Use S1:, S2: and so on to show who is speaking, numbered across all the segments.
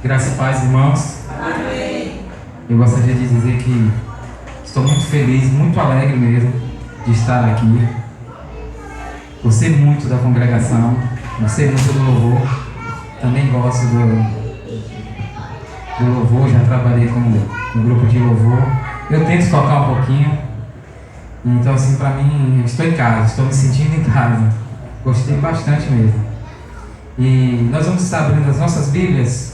S1: Graça e paz, irmãos.
S2: Amém.
S1: Eu gostaria de dizer que estou muito feliz, muito alegre mesmo de estar aqui. Gostei muito da congregação, gostei muito do louvor. Também gosto do louvor, já trabalhei com um grupo de louvor. Eu tento tocar um pouquinho. Então, assim, para mim, eu estou em casa, estou me sentindo em casa. Gostei bastante mesmo. E nós vamos estar abrindo as nossas Bíblias,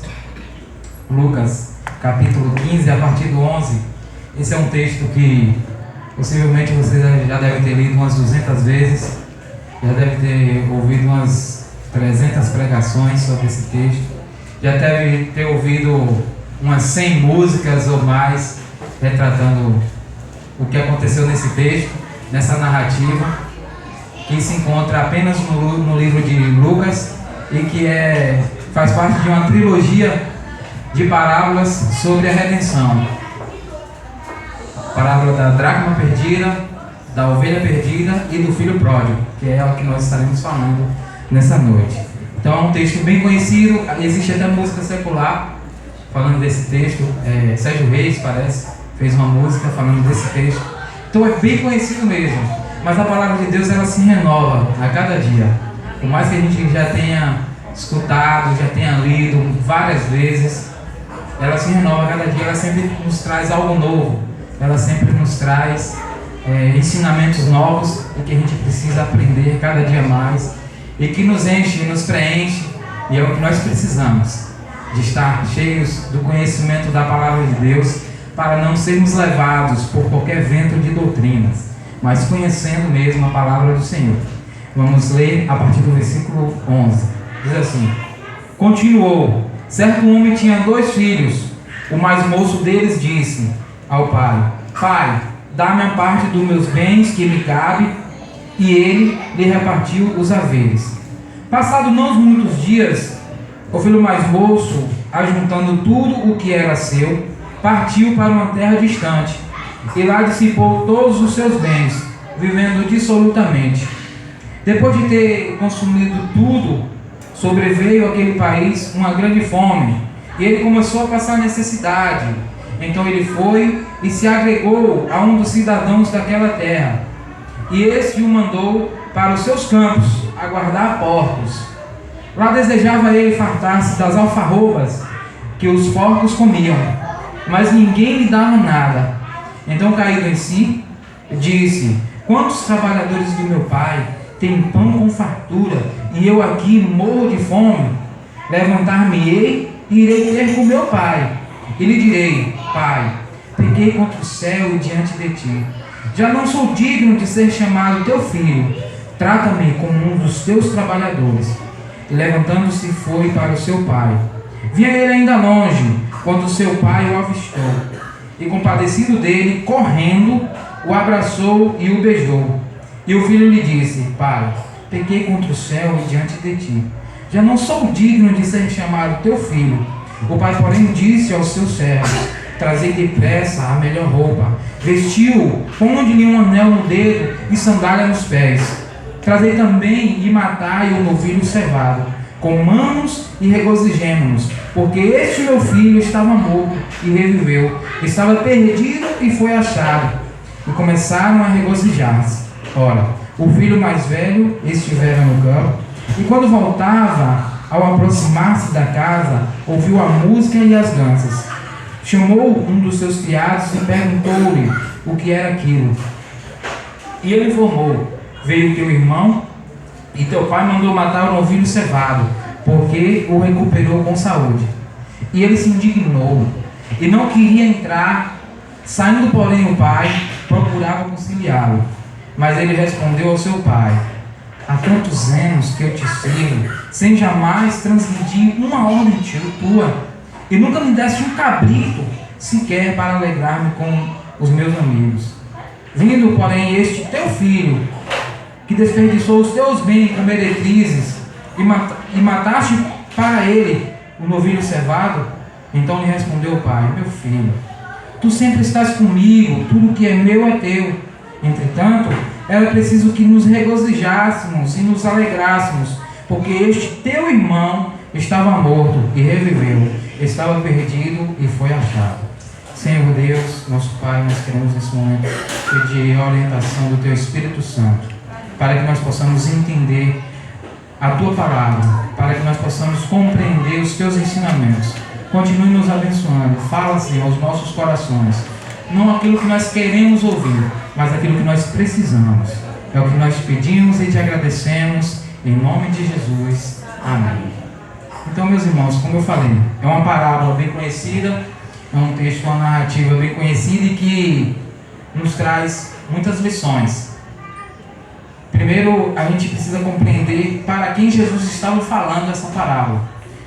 S1: Lucas, capítulo 15, a partir do 11. Esse é um texto que possivelmente você já deve ter lido umas 200 vezes, já deve ter ouvido umas 300 pregações sobre esse texto, já deve ter ouvido umas 100 músicas ou mais retratando o que aconteceu nesse texto, nessa narrativa, que se encontra apenas no livro de Lucas e que faz parte de uma trilogia de parábolas sobre a redenção. Parábola da dracma perdida, da ovelha perdida e do filho pródigo, que é o que nós estaremos falando nessa noite. Então é um texto bem conhecido, existe até música secular falando desse texto. Sérgio Reis, parece, fez uma música falando desse texto. Então é bem conhecido mesmo, mas a palavra de Deus ela se renova a cada dia. Por mais que a gente já tenha escutado, já tenha lido várias vezes, ela se renova a cada dia, ela sempre nos traz algo novo, ela sempre nos traz ensinamentos novos e que a gente precisa aprender cada dia mais e que nos enche, nos preenche, e é o que nós precisamos, de estar cheios do conhecimento da palavra de Deus, para não sermos levados por qualquer vento de doutrinas, mas conhecendo mesmo a palavra do Senhor. Vamos ler a partir do versículo 11. Diz assim: Continuou: certo homem tinha 2 filhos. O mais moço deles disse ao pai: Pai, dá-me a parte dos meus bens que me cabe. E ele lhe repartiu os haveres. Passado não muitos dias, o filho mais moço, ajuntando tudo o que era seu, partiu para uma terra distante, e lá dissipou todos os seus bens, vivendo dissolutamente. Depois de ter consumido tudo, sobreveio àquele país uma grande fome, e ele começou a passar necessidade. Então ele foi e se agregou a um dos cidadãos daquela terra, e este o mandou para os seus campos a guardar porcos. Lá desejava ele fartar-se das alfarrobas que os porcos comiam, mas ninguém lhe dava nada. Então, caído em si, disse: Quantos trabalhadores do meu pai têm pão com fartura, e eu aqui morro de fome? Levantar-me-ei e irei ter com meu pai, e lhe direi: Pai, pequei contra o céu e diante de ti. Já não sou digno de ser chamado teu filho. Trata-me como um dos teus trabalhadores. E levantando-se foi para o seu pai. Vinha ele ainda longe, quando seu pai o avistou. E compadecido dele, correndo, o abraçou e o beijou. E o filho lhe disse: Pai, pequei contra o céu e diante de ti. Já não sou digno de ser chamado teu filho. O pai, porém, disse aos seus servos: Trazei depressa a melhor roupa, vestiu-o, ponde-lhe um anel no dedo e sandália nos pés. Trazei também e matai o novilho cevado. Comamos e regozijemo-nos, porque este meu filho estava morto e reviveu, estava perdido e foi achado. E começaram a regozijar-se. Ora, o filho mais velho estivera no campo, e quando voltava, ao aproximar-se da casa, ouviu a música e as danças. Chamou um dos seus criados e perguntou-lhe o que era aquilo. E ele informou: Veio teu irmão e teu pai mandou matar o novilho cevado, porque o recuperou com saúde. E ele se indignou e não queria entrar. Saindo, porém, o pai procurava conciliá-lo. Mas ele respondeu ao seu pai: Há tantos anos que eu te sirvo, sem jamais transgredir uma ordem tua, e nunca me deste um cabrito sequer para alegrar-me com os meus amigos. Vindo, porém, este teu filho, que desperdiçou os teus bens com meretrizes, e mataste para ele o novilho cevado. Então lhe respondeu o pai: Meu filho, tu sempre estás comigo, tudo que é meu é teu. Entretanto, era preciso que nos regozijássemos e nos alegrássemos, porque este teu irmão estava morto e reviveu, estava perdido e foi achado. Senhor Deus, nosso Pai, nós queremos nesse momento pedir a orientação do Teu Espírito Santo, para que nós possamos entender a Tua palavra, para que nós possamos compreender os Teus ensinamentos. Continue nos abençoando. Fala, Senhor, aos nossos corações. Não aquilo que nós queremos ouvir, mas aquilo que nós precisamos. É o que nós pedimos e te agradecemos, em nome de Jesus. Amém. Então, meus irmãos, como eu falei, é uma parábola bem conhecida, é um texto, uma narrativa bem conhecida e que nos traz muitas lições. Primeiro, a gente precisa compreender para quem Jesus estava falando essa parábola.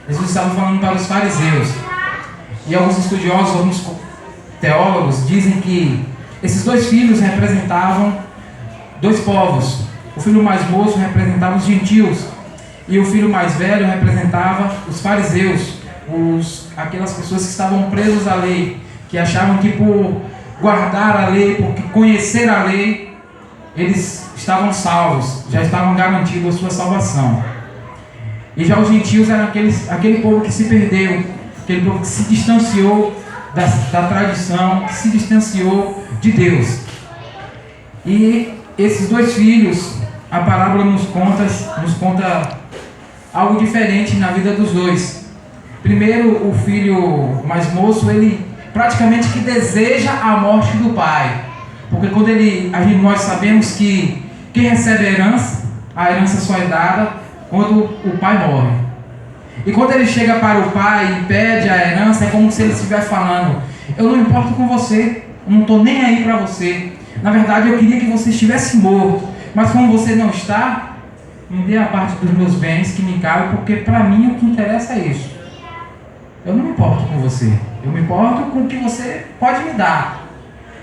S1: Jesus estava falando para os fariseus. E alguns estudiosos, alguns teólogos dizem que esses dois filhos representavam dois povos. O filho mais moço representava os gentios e o filho mais velho representava os fariseus, aquelas pessoas que estavam presas à lei, que achavam que por guardar a lei, por conhecer a lei, eles estavam salvos, já estavam garantidos a sua salvação. E já os gentios eram aquele povo que se perdeu, aquele povo que se distanciou da tradição, que se distanciou de Deus. E esses dois filhos, a parábola nos conta algo diferente na vida dos dois. Primeiro, o filho mais moço, ele praticamente que deseja a morte do pai. Porque quando nós sabemos que quem recebe a herança só é dada quando o pai morre. E quando ele chega para o pai e pede a herança, é como se ele estivesse falando: eu não importo com você, eu não estou nem aí para você. Na verdade, eu queria que você estivesse morto, mas como você não está, me dê a parte dos meus bens que me cabe, porque para mim o que interessa é isso. Eu não me importo com você, eu me importo com o que você pode me dar.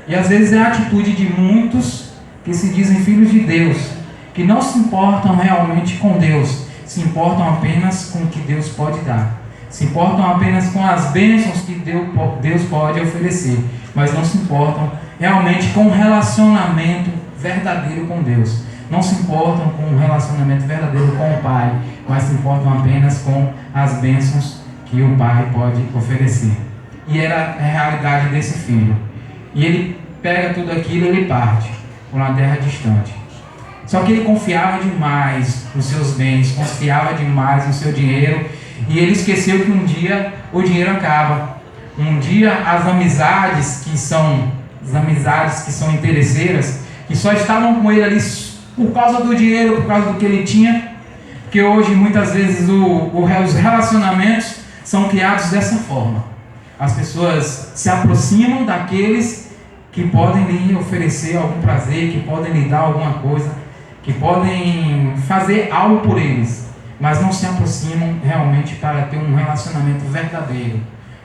S1: E às vezes é a atitude de muitos que se dizem filhos de Deus, que não se importam realmente com Deus, se importam apenas com o que Deus pode dar, se importam apenas com as bênçãos que Deus pode oferecer, mas não se importam realmente com um relacionamento verdadeiro com Deus. Não se importam com um relacionamento verdadeiro com o Pai, mas se importam apenas com as bênçãos que o Pai pode oferecer. E era a realidade desse filho. E ele pega tudo aquilo e ele parte para uma terra distante. Só que ele confiava demais nos seus bens, confiava demais no seu dinheiro, e ele esqueceu que um dia o dinheiro acaba. Um dia as amizades que são interesseiras, que só estavam com ele ali por causa do dinheiro, por causa do que ele tinha, porque hoje muitas vezes os relacionamentos são criados dessa forma. As pessoas se aproximam daqueles que podem lhe oferecer algum prazer, que podem lhe dar alguma coisa, que podem fazer algo por eles, mas não se aproximam realmente para ter um relacionamento verdadeiro,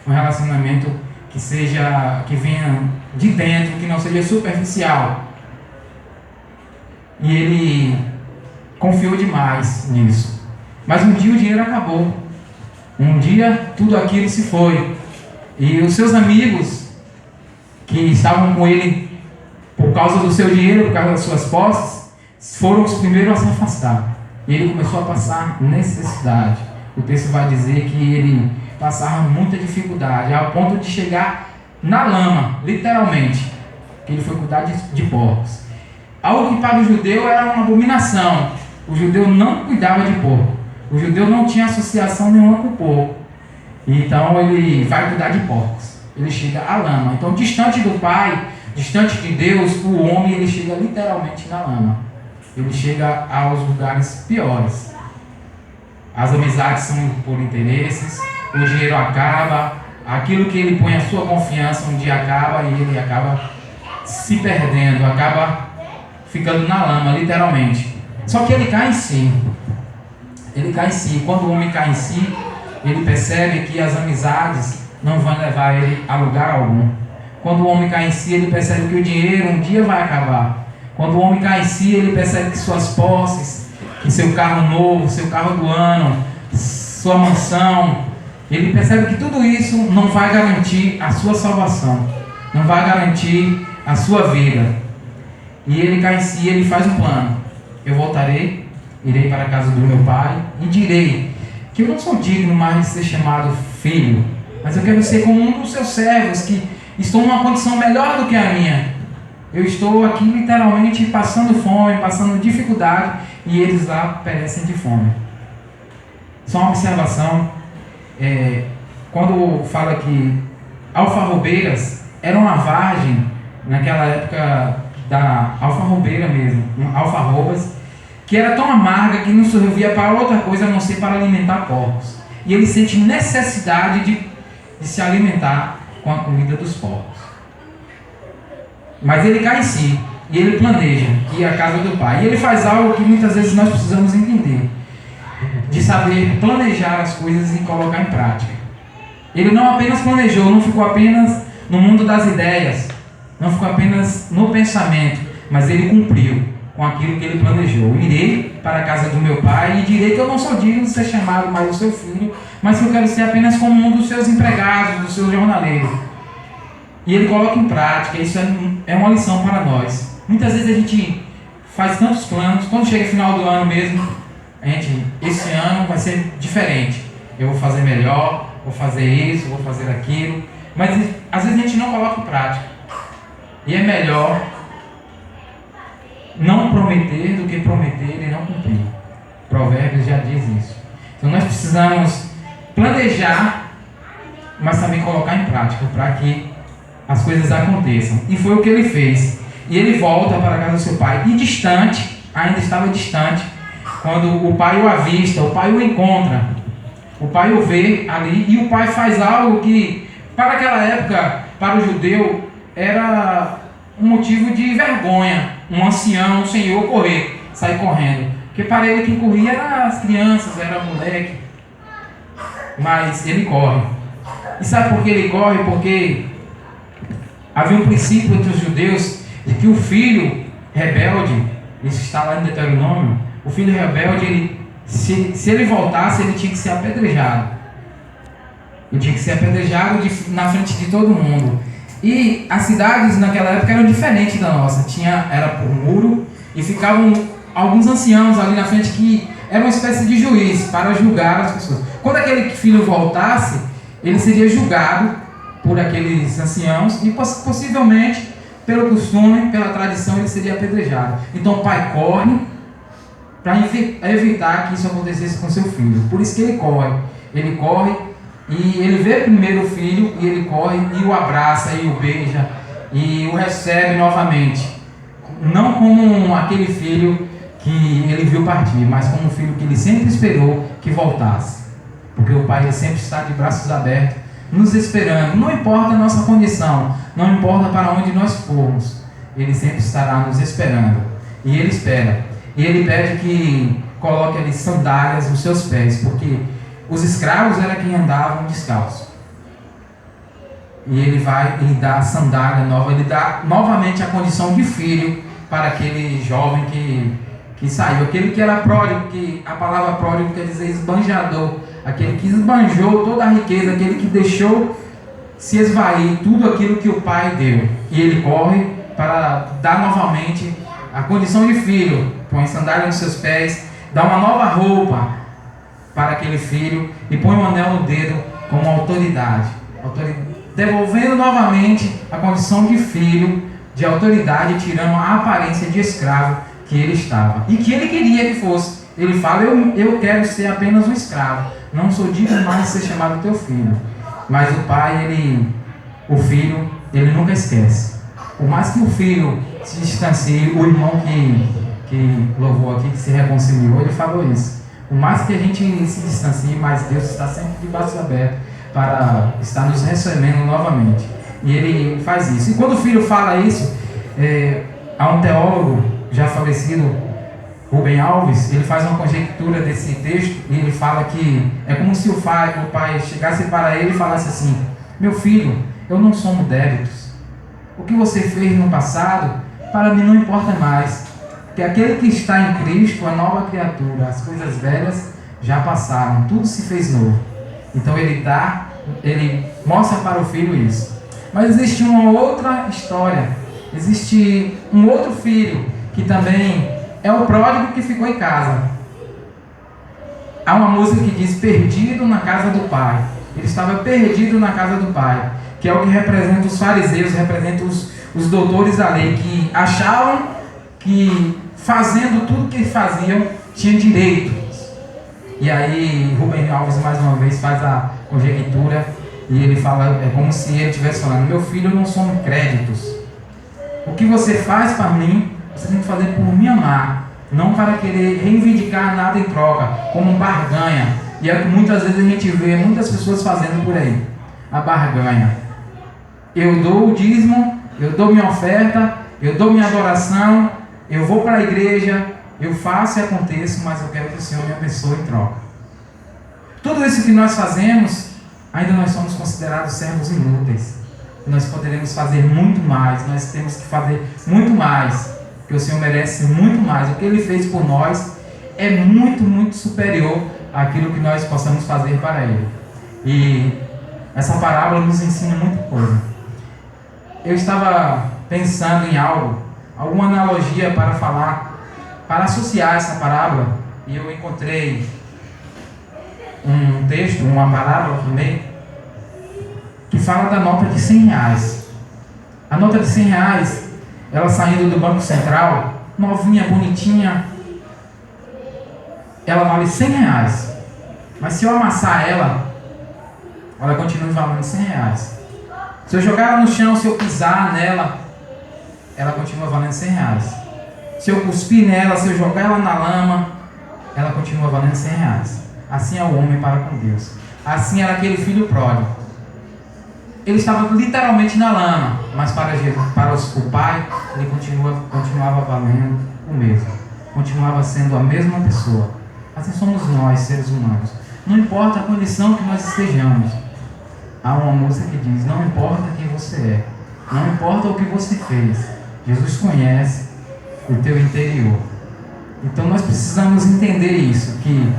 S1: um relacionamento que venha de dentro, que não seja superficial. E ele confiou demais nisso. Mas um dia o dinheiro acabou. Um dia tudo aquilo se foi. E os seus amigos que estavam com ele por causa do seu dinheiro, por causa das suas posses, foram os primeiros a se afastar. E ele começou a passar necessidade. O texto vai dizer que ele passava muita dificuldade, ao ponto de chegar na lama, literalmente, que ele foi cuidar de porcos. Algo que para o judeu era uma abominação. O judeu não cuidava de porco. O judeu não tinha associação nenhuma com o porco. Então ele vai cuidar de porcos. Ele chega à lama. Então, distante do Pai, distante de Deus, o homem ele chega literalmente na lama. Ele chega aos lugares piores. As amizades são por interesses, o dinheiro acaba, aquilo que ele põe a sua confiança um dia acaba e ele acaba se perdendo, acaba ficando na lama, literalmente. Só que ele cai em si. Ele cai em si. Quando o homem cai em si, ele percebe que as amizades não vão levar ele a lugar algum. Quando o homem cai em si, ele percebe que o dinheiro um dia vai acabar. Quando o homem cai em si, ele percebe que suas posses, que seu carro novo, seu carro do ano, sua mansão, ele percebe que tudo isso não vai garantir a sua salvação, não vai garantir a sua vida. E ele cai em si, ele faz um plano. Eu voltarei, irei para a casa do meu pai e direi: que eu não sou digno mais de ser chamado filho, mas eu quero ser como um dos seus servos, que estou numa condição melhor do que a minha. Eu estou aqui literalmente passando fome, passando dificuldade, e eles lá perecem de fome. Só uma observação, quando fala que alfarrobeiras era uma vargem, naquela época da alfarrobeira mesmo, alfarrobas, que era tão amarga que não servia para outra coisa a não ser para alimentar porcos. E ele sente necessidade de se alimentar com a comida dos porcos. Mas ele cai em si, e ele planeja ir à casa do pai. E ele faz algo que muitas vezes nós precisamos entender, de saber planejar as coisas e colocar em prática. Ele não apenas planejou, não ficou apenas no mundo das ideias, não ficou apenas no pensamento, mas ele cumpriu com aquilo que ele planejou. Irei para a casa do meu pai e direi que eu não sou digno de ser chamado mais o seu filho, mas que eu quero ser apenas como um dos seus empregados, dos seus jornaleiros. E ele coloca em prática. Isso é uma lição para nós. Muitas vezes a gente faz tantos planos, quando chega o final do ano mesmo, esse ano vai ser diferente, eu vou fazer melhor, vou fazer isso, vou fazer aquilo, mas às vezes a gente não coloca em prática. E é melhor não prometer do que prometer e não cumprir. Provérbios já diz isso. Então nós precisamos planejar, mas também colocar em prática para que as coisas aconteçam. E foi o que ele fez. E ele volta para a casa do seu pai. E distante, ainda estava distante, quando o pai o avista, o pai o encontra, o pai o vê ali, e o pai faz algo que para aquela época, para o judeu, era um motivo de vergonha. Um ancião, um senhor sair correndo. Porque para ele quem corria eram as crianças, era o moleque. Mas ele corre. E sabe por que ele corre? Porque havia um princípio entre os judeus de que o filho rebelde, isso está lá em Deuteronômio, o filho rebelde, se ele voltasse, ele tinha que ser apedrejado. Ele tinha que ser apedrejado na frente de todo mundo. E as cidades naquela época eram diferentes da nossa. Era por muro e ficavam alguns anciãos ali na frente que eram uma espécie de juiz para julgar as pessoas. Quando aquele filho voltasse, ele seria julgado por aqueles anciãos e possivelmente, pelo costume, pela tradição, ele seria apedrejado. Então o pai corre para evitar que isso acontecesse com seu filho. Por isso que ele corre. Ele corre e ele vê primeiro o filho e ele corre e o abraça e o beija e o recebe novamente. Não como aquele filho que ele viu partir, mas como um filho que ele sempre esperou que voltasse. Porque o pai ele sempre está de braços abertos, nos esperando. Não importa a nossa condição, não importa para onde nós formos, ele sempre estará nos esperando. E ele espera. E ele pede que coloque ali sandálias nos seus pés, porque os escravos eram quem andavam descalços. E ele dá a sandália nova, ele dá novamente a condição de filho para aquele jovem que saiu, aquele que era pródigo, que a palavra pródigo quer dizer esbanjador, aquele que esbanjou toda a riqueza, aquele que deixou se esvair tudo aquilo que o pai deu. E ele corre para dar novamente a condição de filho, põe sandália nos seus pés, dá uma nova roupa para aquele filho e põe um anel no dedo como autoridade, devolvendo novamente a condição de filho, de autoridade, tirando a aparência de escravo que ele estava e que ele queria que fosse. Ele fala: eu quero ser apenas um escravo, não sou digno mais de ser chamado teu filho. Mas o pai, o filho, ele nunca esquece. Por mais que o filho se distancie, o irmão que louvou aqui, que se reconciliou, ele falou isso. Por mais que a gente se distancie, mas Deus está sempre de braços abertos para estar nos recebendo novamente. E ele faz isso. E quando o filho fala isso, há um teólogo já falecido, Rubem Alves, ele faz uma conjectura desse texto e ele fala que é como se o pai chegasse para ele e falasse assim: meu filho, eu não somo débitos. O que você fez no passado, para mim não importa mais. Que aquele que está em Cristo, a nova criatura, as coisas velhas já passaram, tudo se fez novo. Então ele mostra para o filho isso. Mas existe uma outra história, existe um outro filho que também é o pródigo que ficou em casa. Há uma música que diz perdido na casa do Pai. Ele estava perdido na casa do Pai, que é o que representa os fariseus, representa os doutores da lei, que achavam que fazendo tudo que eles faziam tinha direito. E aí Rubem Alves mais uma vez faz a conjectura e ele fala, é como se ele estivesse falando: meu filho, não são créditos. O que você faz para mim, você tem que fazer por me amar, não para querer reivindicar nada em troca, como barganha. E é o que muitas vezes a gente vê muitas pessoas fazendo por aí, a barganha. Eu dou o dízimo, eu dou minha oferta, eu dou minha adoração, eu vou para a igreja, eu faço e aconteço, mas eu quero que o Senhor me abençoe em troca. Tudo isso que nós fazemos, ainda nós somos considerados servos inúteis. Nós poderemos fazer muito mais, nós temos que fazer muito mais, porque o Senhor merece muito mais. O que Ele fez por nós é muito, muito superior àquilo que nós possamos fazer para Ele. E essa parábola nos ensina muita coisa. Eu estava pensando em alguma analogia para falar, para associar essa parábola, e eu encontrei um texto, uma parábola também, que fala da nota de 100 reais. A nota de 100 reais, ela saindo do Banco Central, novinha, bonitinha, ela vale 100 reais. Mas se eu amassar ela continua valendo 100 reais. Se eu jogar ela no chão, se eu pisar nela, ela continua valendo 100 reais. Se eu cuspir nela, se eu jogar ela na lama, ela continua valendo 100 reais. Assim é o homem para com Deus. Assim era aquele filho pródigo. Ele estava literalmente na lama, mas para o Pai, ele continuava valendo o mesmo. Continuava sendo a mesma pessoa. Assim somos nós, seres humanos. Não importa a condição que nós estejamos. Há uma música que diz: não importa quem você é, não importa o que você fez, Jesus conhece o teu interior. Então nós precisamos entender isso, que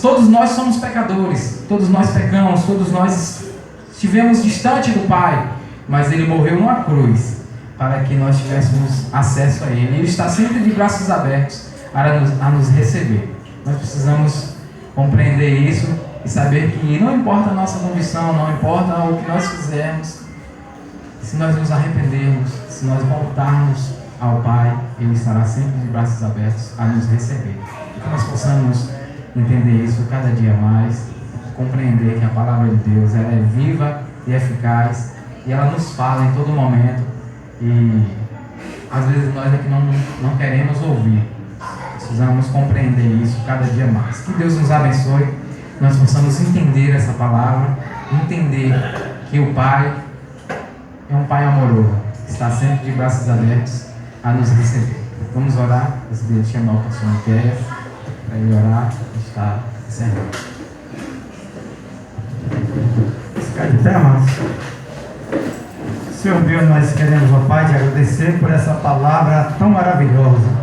S1: todos nós somos pecadores, todos nós pecamos, todos nós estivemos distante do Pai, mas Ele morreu numa cruz para que nós tivéssemos acesso a Ele. Ele está sempre de braços abertos a nos receber. Nós precisamos compreender isso e saber que não importa a nossa condição, não importa o que nós fizermos, se nós nos arrependermos, se nós voltarmos ao Pai, Ele estará sempre de braços abertos a nos receber. Que nós possamos entender isso cada dia mais, compreender que a palavra de Deus ela é viva e eficaz, e ela nos fala em todo momento, e às vezes nós é que não queremos ouvir. Precisamos compreender isso cada dia mais. Que Deus nos abençoe, que nós possamos entender essa palavra, entender que o Pai é um Pai amoroso, está sempre de braços abertos a nos receber. Vamos orar. Eu gostaria de chamar o pastor Miquel para ele orar e estar encerrando.
S2: Ficar de pé, amados. Senhor Deus, nós queremos, ó Pai, te agradecer por essa palavra tão maravilhosa,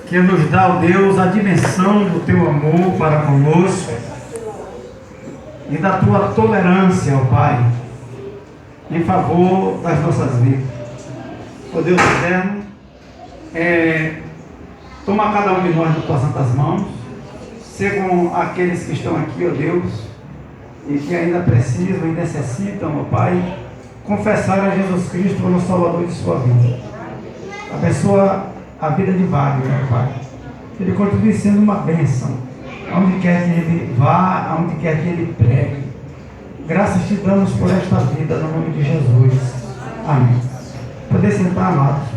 S2: que nos dá, ó Deus, a dimensão do teu amor para conosco e da tua tolerância, ó Pai, em favor das nossas vidas. Ó Deus eterno, toma cada um de nós nas tuas santas mãos, seguam aqueles que estão aqui, ó Deus, e que ainda precisam e necessitam, ó Pai, confessar a Jesus Cristo como Salvador de sua vida. Abençoa a vida de Wagner, ó Pai. Que ele continue sendo uma bênção, aonde quer que ele vá, aonde quer que ele pregue. Graças te damos por esta vida, no nome de Jesus. Amém. Poder sentar, amados.